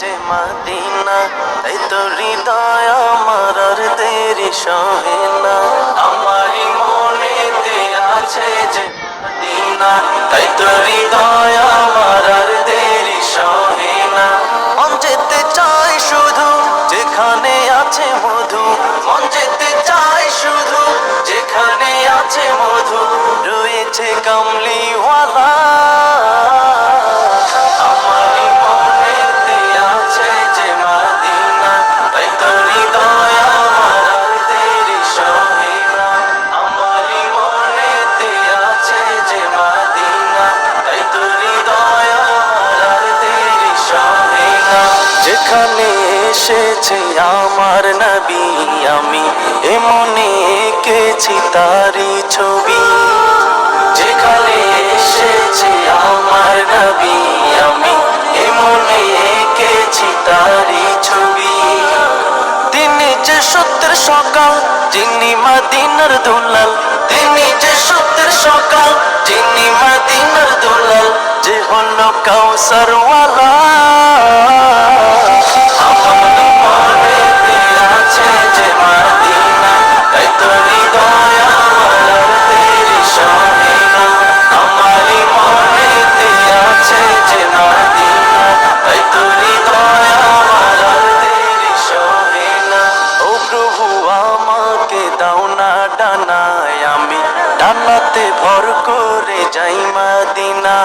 যে মদিনা, তাই তো হৃদয় আমার আর দেরি সহে না। আমারই মনেতে আছে যে মদিনা, তাই তো হৃদয় আমার আর দেরি সহে না। মন যেতে চায় শুধু যেখানে আছে মধু, মন যেতে চায় শুধু যেখানে আছে মধু, রয়েছে কামলিওয়ালা। আমারই মনেতে আছে যে মদিনা, তাই তো হৃদয় আমার আর দেরি সহে না। আমারই মনেতে আছে যে মদিনা, তাই তো হৃদয় আমার আর দেরি সহে না। যেখানে এসেছে আমার নবী, আমি এমনে এঁকেছি তারি ছবি। যেখানে এসেছে আমার নবী, আমি এমনে এঁকেছি তারি ছবি। তিনি যে সত্যের সকাল, যিনি মদিনার দুলাল, তিনি যে সত্যের সকাল, যিনি মদিনার দুলাল, যে হলো কাউসারওয়ালা। আমারই মনেতে আছে যে মদিনা, তাই তো হৃদয় আমার আর দেরি সহে না। আমারই মনেতে আছে যে মদিনা, তাই তো হৃদয় আমার আর দেরি সহে না। ও প্রভু আমাকে দাও না ডানায়, আমি ডানাতে ভর করে যাই মদিনা।